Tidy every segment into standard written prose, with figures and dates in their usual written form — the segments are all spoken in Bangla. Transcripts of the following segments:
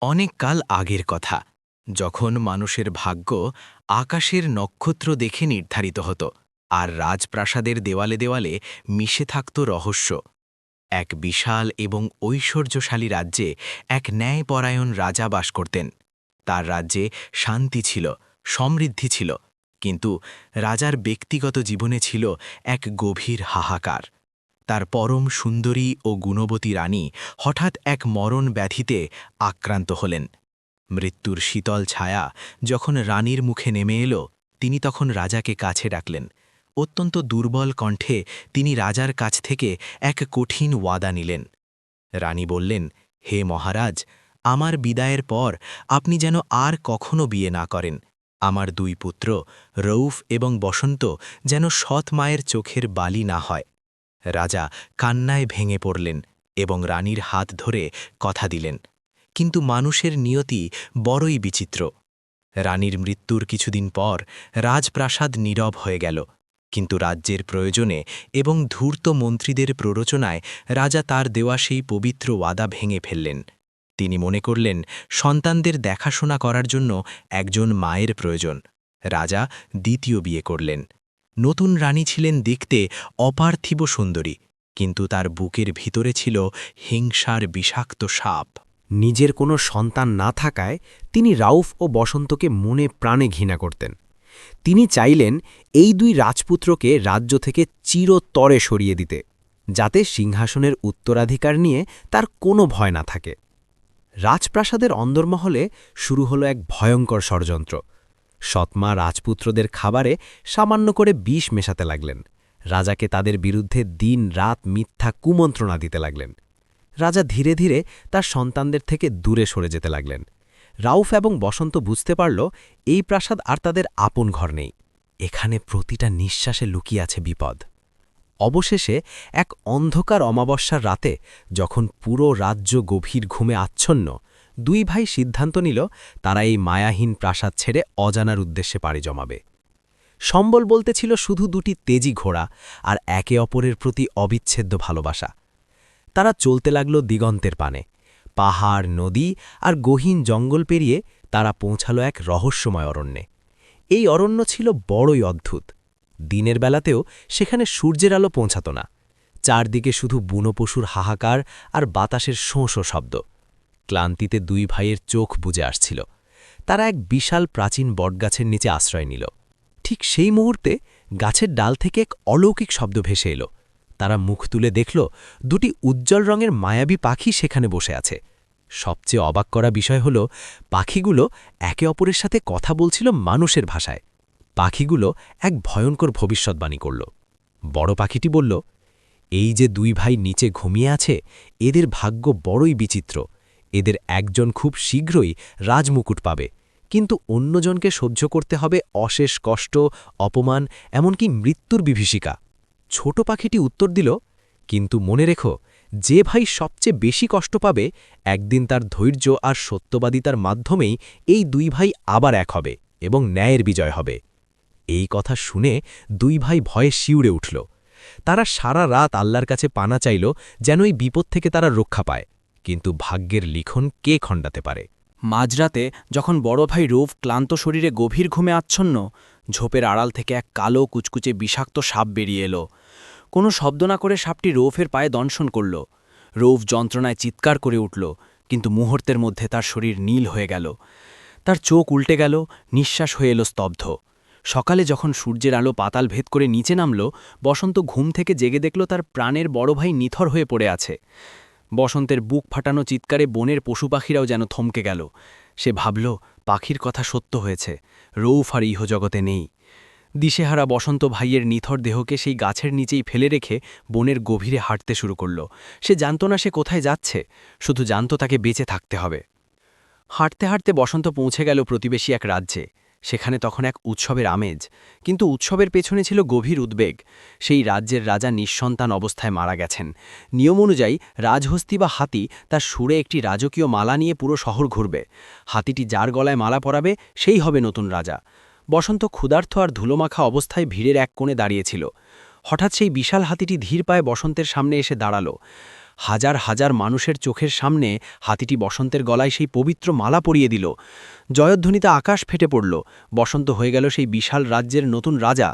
অনেক কাল আগের কথা, যখন মানুষের ভাগ্য আকাশের নক্ষত্র দেখে নির্ধারিত হতো আর রাজপ্রাসাদের দেওয়ালে দেওয়ালে মিশে থাকত রহস্য। এক বিশাল এবং ঐশ্বর্যশালী রাজ্যে এক ন্যায়পরায়ণ রাজা বাস করতেন। তার রাজ্যে শান্তি ছিল, সমৃদ্ধি ছিল, কিন্তু রাজার ব্যক্তিগত জীবনে ছিল এক গভীর হাহাকার। তার পরম সুন্দরী ও গুণবতী রানী হঠাৎ এক মরণ ব্যাধিতে আক্রান্ত হলেন। মৃত্যুর শীতল ছায়া যখন রানীর মুখে নেমে এলো, তিনি তখন রাজাকে কাছে ডাকলেন। অত্যন্ত দুর্বল কণ্ঠে তিনি রাজার কাছ থেকে এক কঠিন ওয়াদা নিলেন। রানী বললেন, হে মহারাজ, আমার বিদায়ের পর আপনি যেন আর কখনো বিয়ে না করেন। আমার দুই পুত্র রউফ এবং বসন্ত যেন সৎ মায়ের চোখের বালি না হয়। রাজা কান্নায় ভেঙে পড়লেন এবং রানীর হাত ধরে কথা দিলেন। কিন্তু মানুষের নিয়তি বড়ই বিচিত্র। রানীর মৃত্যুর কিছুদিন পর রাজপ্রাসাদ নীরব হয়ে গেল, কিন্তু রাজ্যের প্রয়োজনে এবং ধূর্ত মন্ত্রীদের প্ররোচনায় রাজা তার দেওয়া সেই পবিত্র ওয়াদা ভেঙে ফেললেন। তিনি মনে করলেন সন্তানদের দেখাশোনা করার জন্য একজন মায়ের প্রয়োজন। রাজা দ্বিতীয় বিয়ে করলেন। নতুন রানী ছিলেন দেখতে অপার্থিব সুন্দরী, কিন্তু তার বুকের ভিতরে ছিল হিংসার বিষাক্ত সাপ। নিজের কোনো সন্তান না থাকায় তিনি রাউফ ও বসন্তকে মনে প্রাণে ঘৃণা করতেন। তিনি চাইলেন এই দুই রাজপুত্রকে রাজ্য থেকে চিরতরে সরিয়ে দিতে, যাতে সিংহাসনের উত্তরাধিকার নিয়ে তার কোনো ভয় না থাকে। রাজপ্রাসাদের অন্দরমহলে শুরু হলো এক ভয়ঙ্কর ষড়যন্ত্র। সৎমা রাজপুত্রদের খাবারে সামান্য করে বিষ মেশাতে লাগলেন। রাজাকে তাদের বিরুদ্ধে দিন রাত মিথ্যা কুমন্ত্রণা দিতে লাগলেন। রাজা ধীরে ধীরে তার সন্তানদের থেকে দূরে সরে যেতে লাগলেন। রাউফ এবং বসন্ত বুঝতে পারল এই প্রাসাদ আর তাদের আপন ঘর নেই। এখানে প্রতিটা নিঃশ্বাসে লুকিয়ে আছে বিপদ। অবশেষে এক অন্ধকার অমাবস্যার রাতে, যখন পুরো রাজ্য গভীর ঘুমে আচ্ছন্ন, দুই ভাই সিদ্ধান্ত নিল তারা এই মায়াহীন প্রাসাদ ছেড়ে অজানার উদ্দেশ্যে পাড়ি জমাবে। সম্বল বলতে ছিল শুধু দুটি তেজি ঘোড়া আর একে অপরের প্রতি অবিচ্ছেদ্য ভালোবাসা। তারা চলতে লাগল দিগন্তের পানে। পাহাড়, নদী আর গহীন জঙ্গল পেরিয়ে তারা পৌঁছাল এক রহস্যময় অরণ্যে। এই অরণ্য ছিল বড়ই অদ্ভুত। দিনের বেলাতেও সেখানে সূর্যের আলো পৌঁছাত না। চারদিকে শুধু বুনো পশুর হাহাকার আর বাতাসের শোঁ শোঁ শব্দ। ক্লান্তিতে দুই ভাইয়ের চোখ বুজে আসছিল। তারা এক বিশাল প্রাচীন বটগাছের নিচে আশ্রয় নিল। ঠিক সেই মুহূর্তে গাছের ডাল থেকে এক অলৌকিক শব্দ ভেসে এলো। তারা মুখ তুলে দেখল দুটি উজ্জ্বল রঙের মায়াবী পাখি সেখানে বসে আছে। সবচেয়ে অবাক করা বিষয় হল, পাখিগুলো একে অপরের সাথে কথা বলছিল মানুষের ভাষায়। পাখিগুলো এক ভয়ঙ্কর ভবিষ্যৎবাণী করল। বড় পাখিটি বলল, এই যে দুই ভাই নিচে ঘুমিয়ে আছে, এদের ভাগ্য বড়ই বিচিত্র। এদের একজন খুব শীঘ্রই রাজমুকুট পাবে, কিন্তু অন্যজনকে সহ্য করতে হবে অশেষ কষ্ট, অপমান, এমনকি মৃত্যুর বিভীষিকা। ছোট পাখিটি উত্তর দিল, কিন্তু মনে রেখো, যে ভাই সবচেয়ে বেশি কষ্ট পাবে, একদিন তার ধৈর্য আর সত্যবাদিতার মাধ্যমেই এই দুই ভাই আবার এক হবে এবং ন্যায়ের বিজয় হবে। এই কথা শুনে দুই ভাই ভয়ে শিউরে উঠল। তারা সারা রাত আল্লাহর কাছে পানা চাইল যেন এই বিপদ থেকে তারা রক্ষা পায়, কিন্তু ভাগ্যের লিখন কে খণ্ডাতে পারে। মাঝরাতে যখন বড় ভাই রৌফ ক্লান্ত শরীরে গভীর ঘুমে আচ্ছন্ন, ঝোপের আড়াল থেকে এক কালো কুচকুচে বিষাক্ত সাপ বেরিয়ে এলো। কোনো শব্দ না করে সাপটি রৌফের পায়ে দংশন করল। রৌফ যন্ত্রণায় চিৎকার করে উঠল, কিন্তু মুহূর্তের মধ্যে তার শরীর নীল হয়ে গেল। তার চোখ উল্টে গেল, নিঃশ্বাস হয়ে এলো স্তব্ধ। সকালে যখন সূর্যের আলো পাতাল ভেদ করে নিচে নামল, বসন্ত ঘুম থেকে জেগে দেখল তার প্রাণের বড় ভাই নিথর হয়ে পড়ে আছে। বসন্তের বুক ফাটানো চিৎকারে বনের পশু পাখিরাও যেন থমকে গেল। সে ভাবল, পাখির কথা সত্য হয়েছে, রৌফ আর ইহজগতে নেই। দিশেহারা বসন্ত ভাইয়ের নিথর দেহকে সেই গাছের নিচেই ফেলে রেখে বনের গভীরে হাঁটতে শুরু করল। সে জানত না সে কোথায় যাচ্ছে, শুধু জানত তাকে বেঁচে থাকতে হবে। হাঁটতে হাঁটতে বসন্ত পৌঁছে গেল প্রতিবেশী এক রাজ্যে। সেখানে তখন এক উৎসবের আমেজ, কিন্তু উৎসবের পেছনে ছিল গভীর উদ্বেগ। সেই রাজ্যের রাজা নিঃসন্তান অবস্থায় মারা গেছেন। নিয়ম অনুযায়ী রাজহস্তি বা হাতি তার সুরে একটি রাজকীয় মালা নিয়ে পুরো শহর ঘুরবে। হাতিটি যার গলায় মালা পরাবে সেই হবে নতুন রাজা। বসন্ত ক্ষুধার্ত আর ধুলোমাখা অবস্থায় ভিড়ের এক কোণে দাঁড়িয়েছিল। হঠাৎ সেই বিশাল হাতিটি ধীর পায়ে বসন্তের সামনে এসে দাঁড়াল। হাজার হাজার মানুষের চোখের সামনে হাতিটি বসন্তের গলায় সেই পবিত্র মালা পরিয়ে দিল। জয়ধ্বনিতে আকাশ ফেটে পড়ল। বসন্ত হয়ে গেল সেই বিশাল রাজ্যের নতুন রাজা।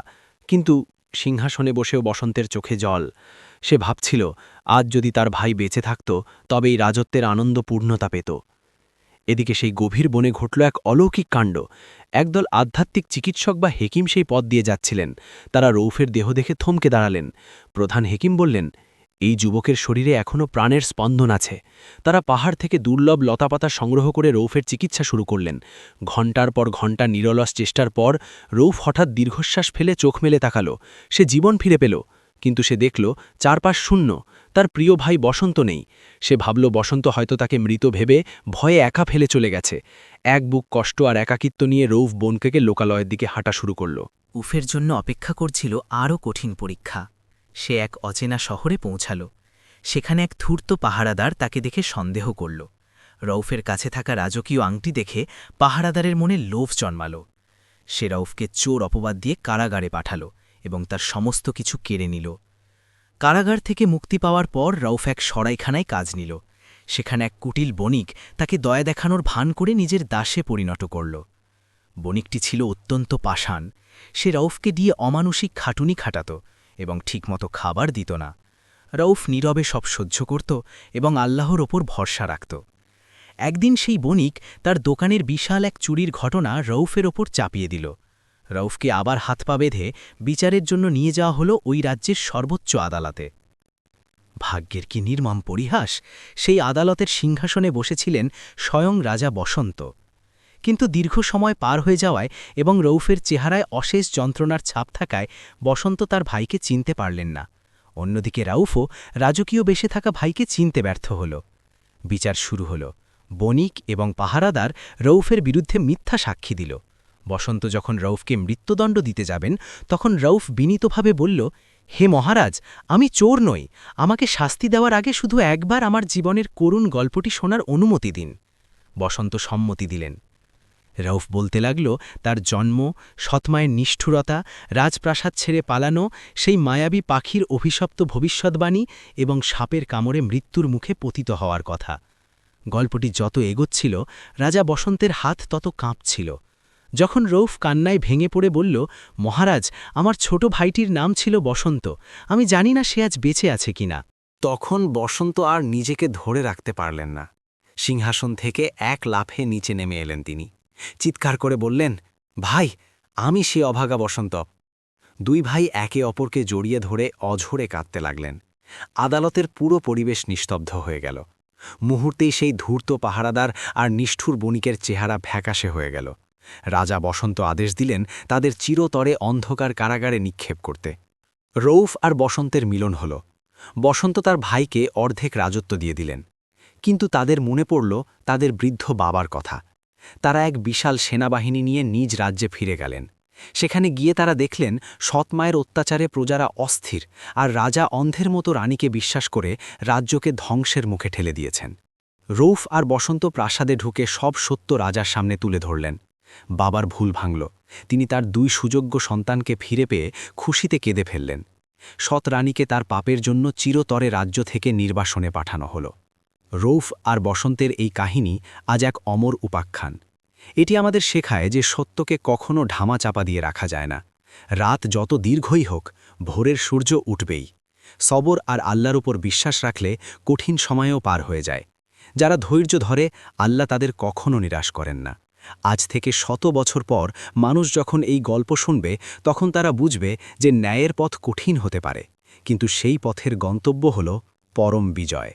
কিন্তু সিংহাসনে বসেও বসন্তের চোখে জল। সে ভাবছিল, আজ যদি তার ভাই বেঁচে থাকত তবে এই রাজত্বের আনন্দ পূর্ণতা পেত। এদিকে সেই গভীর বনে ঘটল এক অলৌকিক কাণ্ড। একদল আধ্যাত্মিক চিকিৎসক বা হেকিম সেই পথ দিয়ে যাচ্ছিলেন। তারা রৌফের দেহ দেখে থমকে দাঁড়ালেন। প্রধান হেকিম বললেন, এই যুবকের শরীরে এখনও প্রাণের স্পন্দন আছে। তারা পাহাড় থেকে দুর্লভ লতাপাতা সংগ্রহ করে রৌফের চিকিৎসা শুরু করলেন। ঘণ্টার পর ঘণ্টা নিরলস চেষ্টার পর রৌফ হঠাৎ দীর্ঘশ্বাস ফেলে চোখ মেলে তাকালো। সে জীবন ফিরে পেল। কিন্তু সে দেখল চারপাশ শূন্য। তার প্রিয় ভাই বসন্ত নেই। সে ভাবল বসন্ত হয়তো তাকে মৃত ভেবে ভয়ে একা ফেলে চলে গেছে। এক বুক কষ্ট আর একাকিত্ব নিয়ে রৌফ বনকেকে লোকালয়ের দিকে হাঁটা শুরু করল। উফের জন্য অপেক্ষা করছিল আরও কঠিন পরীক্ষা। সে এক অচেনা শহরে পৌঁছাল। সেখানে এক ধূর্ত পাহারাদার তাকে দেখে সন্দেহ করল। রৌফের কাছে থাকা রাজকীয় আংটি দেখে পাহারাদারের মনে লোভ জন্মাল। সে রৌফকে চোর অপবাদ দিয়ে কারাগারে পাঠাল এবং তার সমস্ত কিছু কেড়ে নিল। কারাগার থেকে মুক্তি পাওয়ার পর রৌফ এক সরাইখানায় কাজ নিল। সেখানে এক কুটিল বণিক তাকে দয়া দেখানোর ভান করে নিজের দাসে পরিণত করল। বণিকটি ছিল অত্যন্ত পাষাণ। সে রৌফকে দিয়ে অমানুষিক খাটুনি খাটাত এবং ঠিকমতো খাবার দিত না। রৌফ নীরবে সব সহ্য করত এবং আল্লাহর ওপর ভরসা রাখত। একদিন সেই বণিক তার দোকানের বিশাল এক চুরির ঘটনা রৌফের ওপর চাপিয়ে দিল। রৌফকে আবার হাত পা বেঁধে বিচারের জন্য নিয়ে যাওয়া হলো ওই রাজ্যের সর্বোচ্চ আদালতে। ভাগ্যের কি নির্মম পরিহাস! সেই আদালতের সিংহাসনে বসেছিলেন স্বয়ং রাজা বসন্ত। কিন্তু দীর্ঘ সময় পার হয়ে যাওয়ায় এবং রৌফের চেহারায় অশেষ যন্ত্রণার ছাপ থাকায় বসন্ত তার ভাইকে চিনতে পারলেন না। অন্যদিকে রাউফও রাজকীয় বেশে থাকা ভাইকে চিনতে ব্যর্থ হল। বিচার শুরু হল। বণিক এবং পাহারাদার রৌফের বিরুদ্ধে মিথ্যা সাক্ষী দিল। বসন্ত যখন রৌফকে মৃত্যুদণ্ড দিতে যাবেন তখন রৌফ বিনীতভাবে বলল, হে মহারাজ, আমি চোর নই। আমাকে শাস্তি দেওয়ার আগে শুধু একবার আমার জীবনের করুণ গল্পটি শোনার অনুমতি দিন। বসন্ত সম্মতি দিলেন। রৌফ বলতে লাগল তার জন্ম, সৎমায়ের নিষ্ঠুরতা, রাজপ্রাসাদ ছেড়ে পালানো, সেই মায়াবী পাখির অভিশপ্ত ভবিষ্যৎবাণী এবং সাপের কামড়ে মৃত্যুর মুখে পতিত হওয়ার কথা। গল্পটি যত এগোচ্ছিল রাজা বসন্তের হাত তত কাঁপছিল। যখন রৌফ কান্নায় ভেঙে পড়ে বলল, মহারাজ, আমার ছোট ভাইটির নাম ছিল বসন্ত। আমি জানি না সে আজ বেঁচে আছে কিনা। তখন বসন্ত আর নিজেকে ধরে রাখতে পারলেন না। সিংহাসন থেকে এক লাফে নিচে নেমে এলেন তিনি। চিৎকার করে বললেন, ভাই, আমি সে অভাগা বসন্ত। দুই ভাই একে অপরকে জড়িয়ে ধরে অঝরে কাঁদতে লাগলেন। আদালতের পুরো পরিবেশ নিস্তব্ধ হয়ে গেল। মুহূর্তেই সেই ধূর্ত পাহারাদার আর নিষ্ঠুর বণিকের চেহারা ফ্যাকাশে হয়ে গেল। রাজা বসন্ত আদেশ দিলেন তাদের চিরতরে অন্ধকার কারাগারে নিক্ষেপ করতে। রৌফ আর বসন্তের মিলন হল। বসন্ত তার ভাইকে অর্ধেক রাজত্ব দিয়ে দিলেন। কিন্তু তাদের মনে পড়ল তাদের বৃদ্ধ বাবার কথা। তারা এক বিশাল সেনাবাহিনী নিয়ে নিজ রাজ্যে ফিরে গেলেন। সেখানে গিয়ে তারা দেখলেন সৎমায়ের অত্যাচারে প্রজারা অস্থির, আর রাজা অন্ধের মতো রানীকে বিশ্বাস করে রাজ্যকে ধ্বংসের মুখে ঠেলে দিয়েছেন। রৌফ আর বসন্ত প্রাসাদে ঢুকে সব সত্য রাজার সামনে তুলে ধরলেন। বাবার ভুল ভাঙল। তিনি তার দুই সুযোগ্য সন্তানকে ফিরে পেয়ে খুশিতে কেঁদে ফেললেন। সৎ রানীকে তার পাপের জন্য চিরতরে রাজ্য থেকে নির্বাসনে পাঠানো হল। রৌফ আর বসন্তের এই কাহিনী আজ এক অমর উপাখ্যান। এটি আমাদের শেখায় যে সত্যকে কখনো ঢামা চাপা দিয়ে রাখা যায় না। রাত যত দীর্ঘই হোক, ভোরের সূর্য উঠবেই। সবর আর আল্লাহর উপর বিশ্বাস রাখলে কঠিন সময়েও পার হয়ে যায়। যারা ধৈর্য ধরে, আল্লাহ তাদের কখনো নিরাশ করেন না। আজ থেকে 100 বছর পর মানুষ যখন এই গল্প শুনবে তখন তারা বুঝবে যে ন্যায়ের পথ কঠিন হতে পারে, কিন্তু সেই পথের গন্তব্য হল পরম বিজয়।